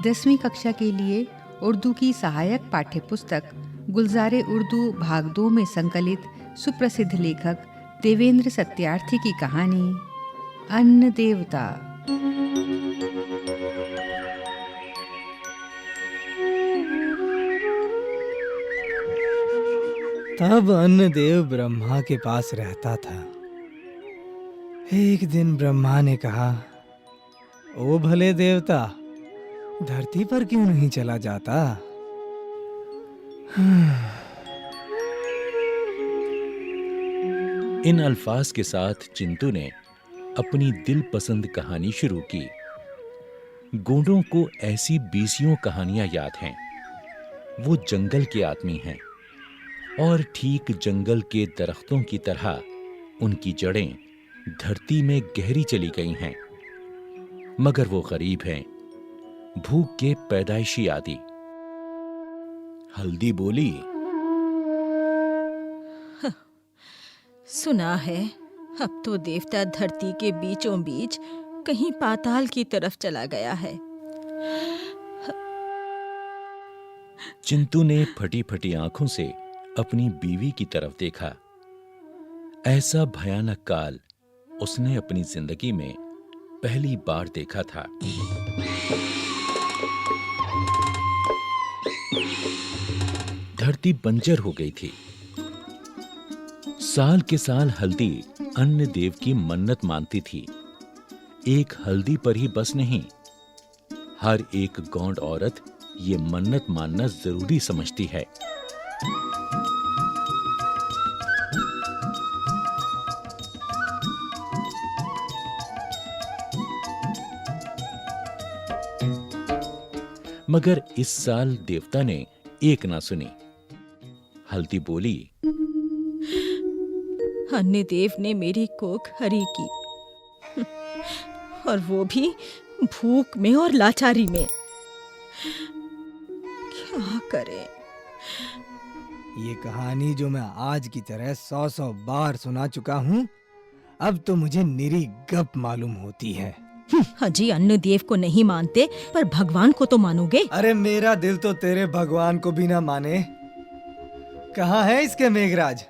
10वीं कक्षा के लिए उर्दू की सहायक पाठ्य पुस्तक गुलज़ारे उर्दू भाग 2 में संकलित सुप्रसिद्ध लेखक देवेंद्र सत्यार्थी की कहानी अन्न देवता। तब अन्नदेव ब्रह्मा के पास रहता था। एक दिन ब्रह्मा ने कहा, ओ भले देवता, धरती पर क्यों नहीं चला जाता? इन अल्फाज के साथ चिंतू ने अपनी दिल पसंद कहानी शुरू की। गोंडों को ऐसी बीसियों कहानियां याद हैं। वो जंगल के आदमी हैं और ठीक जंगल के दरख्तों की तरह उनकी जड़ें धरती में गहरी चली गई हैं। मगर वो गरीब हैं, भूख के पैदाइशी आदि। हल्दी बोली, सुना है अब तो देवता धरती के बीचों बीच कहीं पाताल की तरफ चला गया है। चिंतू ने फटी फटी आंखों से अपनी बीवी की तरफ देखा। ऐसा भयानक काल उसने अपनी जिंदगी में पहली बार देखा था। धरती बंजर हो गई थी। साल के साल हल्दी अन्न देव की मन्नत मानती थी। एक हल्दी पर ही बस नहीं, हर एक गौंड औरत ये मन्नत मानना जरूरी समझती है। मगर इस साल देवता ने एक ना सुनी। हल्दी बोली, अन्य देव ने मेरी कोख हरी की और वो भी भूख में और लाचारी में। क्या करें? ये कहानी जो मैं आज की तरह 100 बार सुना चुका हूँ, अब तो मुझे निरी गप मालूम होती है। हाजी अन्न देव को नहीं मानते पर भगवान को तो मानोगे? अरे मेरा दिल तो तेरे भगवान को भी ना माने। कहाँ है इसके मेघराज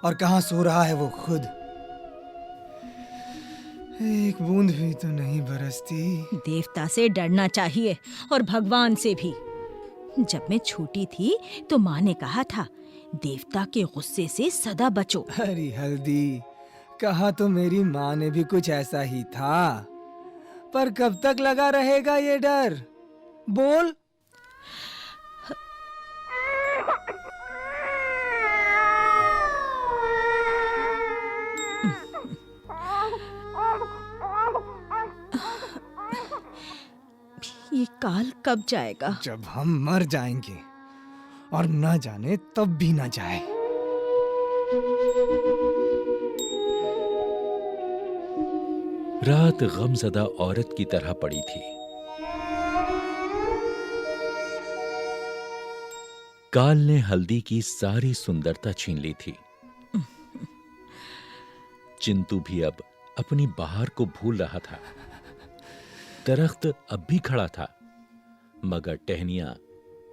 और कहाँ सो रहा है वो खुद? एक बूंद भी तो नहीं बरसती। देवता से डरना चाहिए और भगवान से भी। जब मैं छोटी थी तो माँ ने कहा था, देवता के गुस्से से सदा बचो। हरी हल्दी, कहा तो मेरी माँ ने भी कुछ ऐसा ही था। पर कब तक लगा रहेगा ये डर? बोल। ये काल कब जाएगा? जब हम मर जाएंगे, और ना जाने तब भी ना जाए। रात गमज़दा औरत की तरह पड़ी थी। काल ने हल्दी की सारी सुंदरता छीन ली थी। चिंतू भी अब अपनी बहार को भूल रहा था। दरख्त अब भी खड़ा था, मगर टहनियां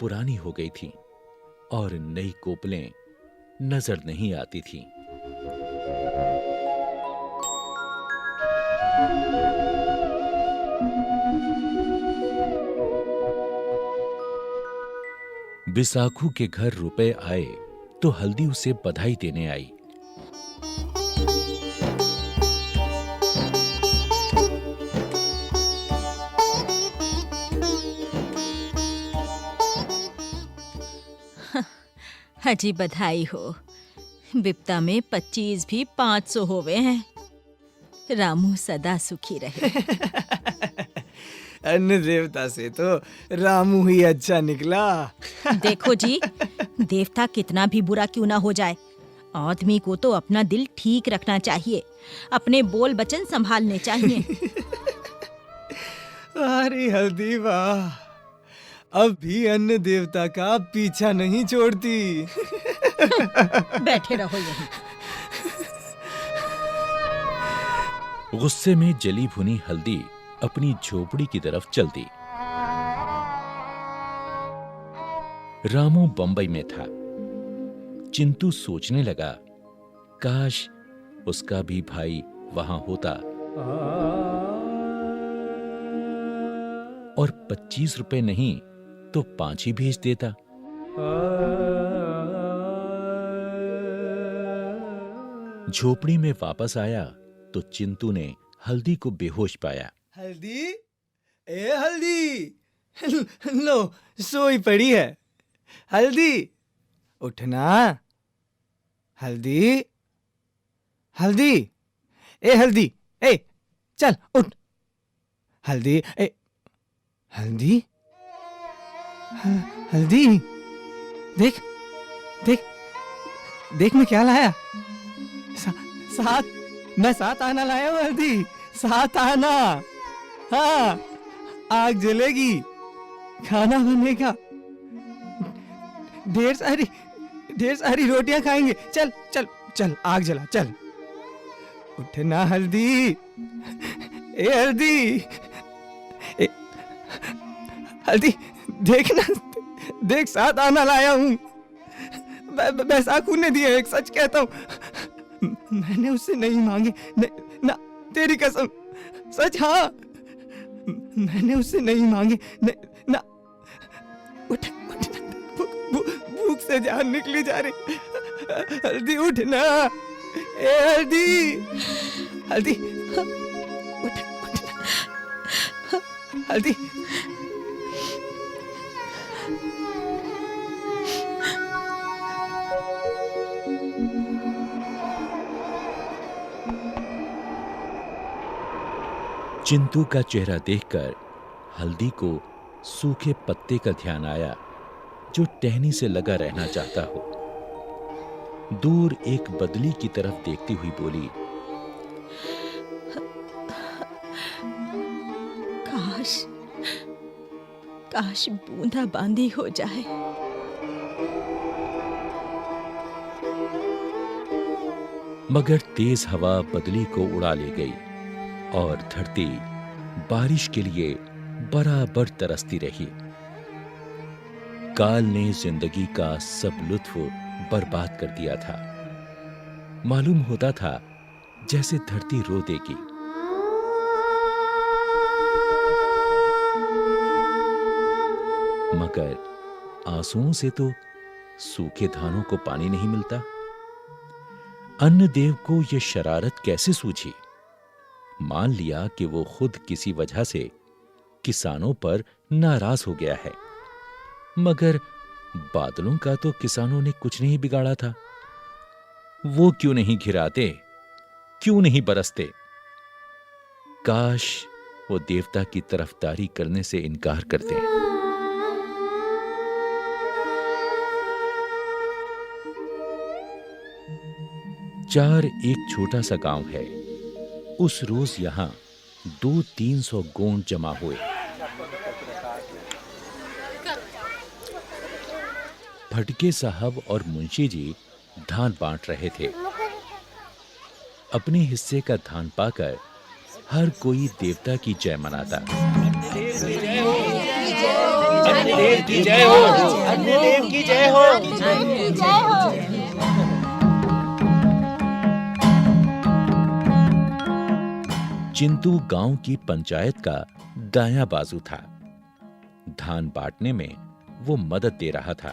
पुरानी हो गई थीं और नई कोपलें नजर नहीं आती थीं। बिसाखू के घर रुपए आए तो हल्दी उसे बधाई देने आई। हाजी बधाई हो। बिप्ता में 25 भी 500 होवे हैं। रामू सदा सुखी रहे। अन्न देवता से तो रामू ही अच्छा निकला। देखो जी, देवता कितना भी बुरा क्यों ना हो जाए, आदमी को तो अपना दिल ठीक रखना चाहिए, अपने बोल बचन संभालने चाहिए। अरे हल्दी वाह, अब भी अन्न देवता का पीछा नहीं छोड़ती। बैठे रहो यहीं। गुस्से में जली भुनी हल्दी अपनी झोपड़ी की तरफ चल दी। रामू बंबई में था। चिंतू सोचने लगा, काश उसका भी भाई वहां होता और 25 रुपए नहीं तो 5 ही भेज देता। झोपड़ी में वापस आया तो चिंतू ने हल्दी को बेहोश पाया। हल्दी, ए हल्दी, लो सोई पड़ी है। हल्दी, उठना। हल्दी, हल्दी, ए हल्दी, ए चल उठ। हल्दी, ए हल्दी, हल्दी, देख देख देख मैं क्या लाया। मैं 7 आना लाया हूँ हल्दी, 7 आना। हाँ, आग जलेगी, खाना बनेगा, ढेर सारी रोटियां खाएंगे। चल चल चल, आग जला, चल। उठना हल्दी, ए हल्दी, ए हल्दी, देखना, देख 7 आना लाया हूँ। बैसाखू ने दिए, एक सच कहता हूँ, मैंने उससे नहीं मांगे, ना तेरी कसम, सच। हाँ, मैंने उससे नहीं मांगे, ना। उठ, भूख से जान निकली जा रही। हल्दी उठना, ए हल्दी, हल्दी, उठ, हल्दी। चिंतू का चेहरा देखकर हल्दी को सूखे पत्ते का ध्यान आया जो टहनी से लगा रहना चाहता हो। दूर एक बदली की तरफ देखती हुई बोली, काश बूंदा बांदी हो जाए। मगर तेज हवा बदली को उड़ा ले गई और धरती बारिश के लिए बराबर तरसती रही। काल ने जिंदगी का सब लुत्फ बर्बाद कर दिया था। मालूम होता था जैसे धरती रो देगी। मगर आंसुओं से तो सूखे धानों को पानी नहीं मिलता। अन्न देव को यह शरारत कैसे सूझी? मान लिया कि वो खुद किसी वजह से किसानों पर नाराज हो गया है, मगर बादलों का तो किसानों ने कुछ नहीं बिगाड़ा था। वो क्यों नहीं घिराते, क्यों नहीं बरसते? काश वो देवता की तरफदारी करने से इनकार करते। चार एक छोटा सा गांव है। उस रोज यहां 200-300 गोंड जमा हुए। फटके साहब और मुंशी जी धान बांट रहे थे। अपने हिस्से का धान पाकर हर कोई देवता की जय मनाता। अग्निदेव की जय हो, अग्निदेव की जय हो। चिंतू गांव की पंचायत का दायां बाजू था। धान बांटने में वो मदद दे रहा था।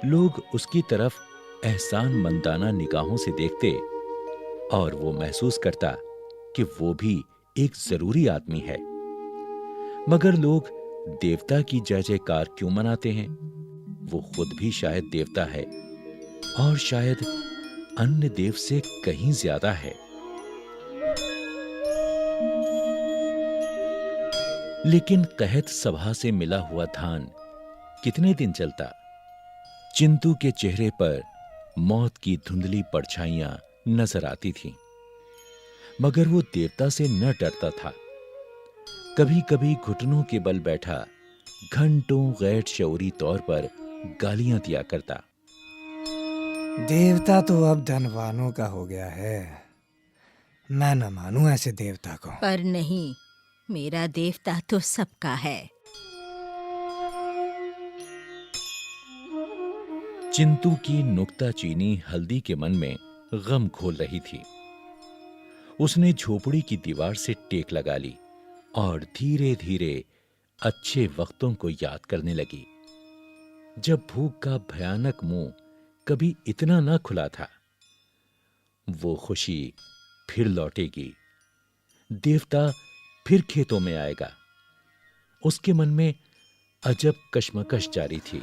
लोग उसकी तरफ एहसान मंदाना निगाहों से देखते और वो महसूस करता कि वो भी एक जरूरी आदमी है। मगर लोग देवता की जय जयकार क्यों मनाते हैं? वो खुद भी शायद देवता है और शायद अन्य देव से कहीं ज्यादा है। लेकिन कहत सभा से मिला हुआ धान कितने दिन चलता? चिंतू के चेहरे पर मौत की धुंधली परछाइयां नजर आती थीं, मगर वो देवता से न डरता था। कभी कभी घुटनों के बल बैठा घंटों गैर शऊरी तौर पर गालियां दिया करता। देवता तो अब धनवानों का हो गया है, मैं न मानूं ऐसे देवता को। पर नहीं, मेरा देवता तो सबका है। चिंतू की नुक्ताचीनी हल्दी के मन में गम घोल रही थी। उसने झोपड़ी की दीवार से टेक लगा ली और धीरे धीरे अच्छे वक्तों को याद करने लगी, जब भूख का भयानक मुंह कभी इतना न खुला था। वो खुशी फिर लौटेगी, देवता फिर खेतों में आएगा। उसके मन में अजब कश्मकश जारी थी।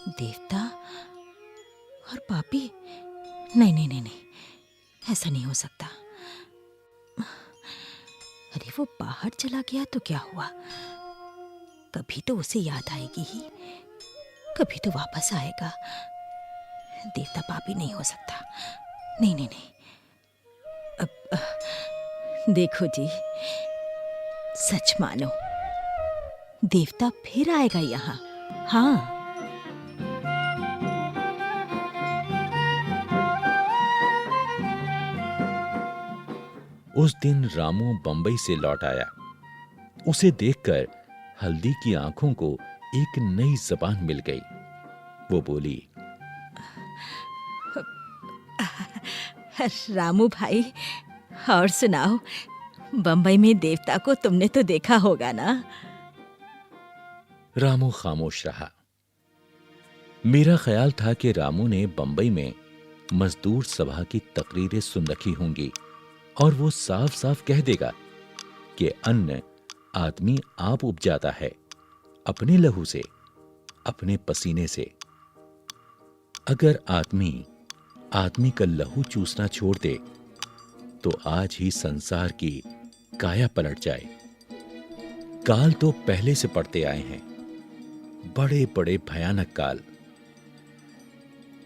देवता और पापी? नहीं नहीं नहीं नहीं, ऐसा नहीं हो सकता। अरे वो बाहर चला गया तो क्या हुआ, कभी तो उसे याद आएगी ही, कभी तो वापस आएगा। देवता पापी नहीं हो सकता। नहीं नहीं नहीं। अब देखो जी, सच मानो, देवता फिर आएगा यहाँ। हाँ, उस दिन रामू बंबई से लौट आया। उसे देखकर हल्दी की आंखों को एक नई जबान मिल गई। वो बोली, रामू भाई, और सुनाओ, बंबई में देवता को तुमने तो देखा होगा ना? रामू खामोश रहा। मेरा ख्याल था कि रामू ने बंबई में मजदूर सभा की तकरीरें सुन रखी होंगी और वो साफ साफ कह देगा कि अन्न आदमी आप उपजाता है, अपने लहू से, अपने पसीने से। अगर आदमी का लहू चूसना छोड़ दे तो आज ही संसार की काया पलट जाए। काल तो पहले से पड़ते आए हैं, बड़े बड़े भयानक काल,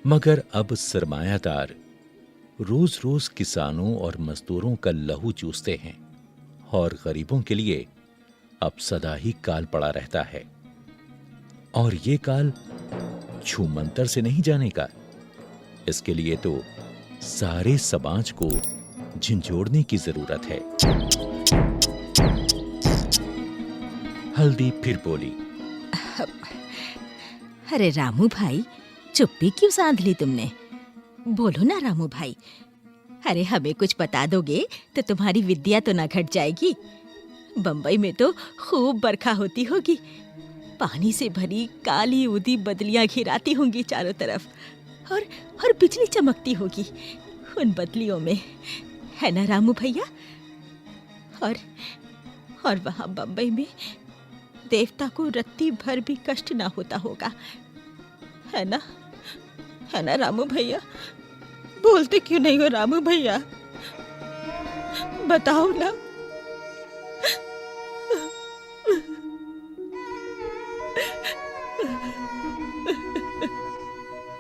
मगर अब सरमायादार रोज रोज किसानों और मजदूरों का लहू चूसते हैं और गरीबों के लिए अब सदा ही काल पड़ा रहता है। और ये काल छूमंतर से नहीं जाने का, इसके लिए तो सारे समाज को झंझोड़ने की जरूरत है। हल्दी फिर बोली, अरे रामू भाई, चुप्पी क्यों साध ली तुमने? बोलो ना रामू भाई। अरे हमें कुछ बता दोगे तो तुम्हारी विद्या तो ना घट जाएगी। बंबई में तो खूब बरखा होती होगी, पानी से भरी काली उदी बदलियां घिराती होंगी चारों तरफ, और बिजली चमकती होगी उन बदलियों में, है ना रामू भैया? और वहां बंबई में देवता को रत्ती भर भी कष्ट ना होता होगा, है ना? है ना रामू भैया? बोलते क्यों नहीं हो रामू भैया? बताओ ना।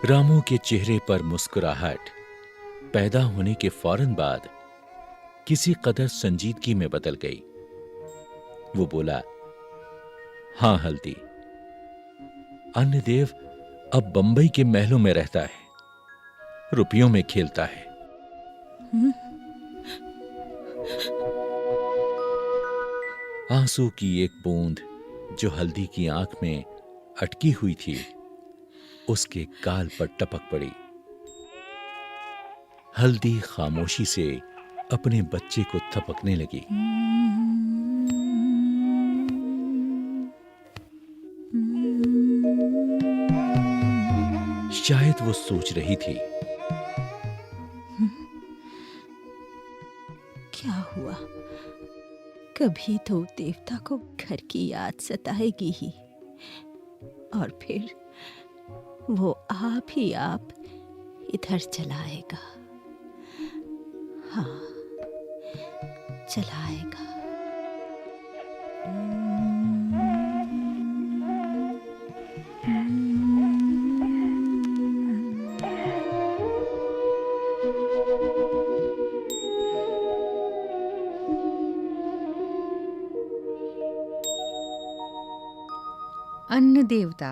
रामू के चेहरे पर मुस्कुराहट पैदा होने के फौरन बाद किसी कदर संजीदगी में बदल गई। वो बोला, हां हल्दी, अन्नदेव अब बंबई के महलों में रहता है, रुपयों में खेलता है। आंसू की एक बूंद जो हल्दी की आंख में अटकी हुई थी, उसके गाल पर टपक पड़ी। हल्दी खामोशी से अपने बच्चे को थपकने लगी। शायद वो सोच रही थी, क्या हुआ? कभी तो देवता को घर की याद सताएगी ही, और फिर वो आप ही आप इधर चला आएगा। हाँ, चला आएगा। अन्न देवता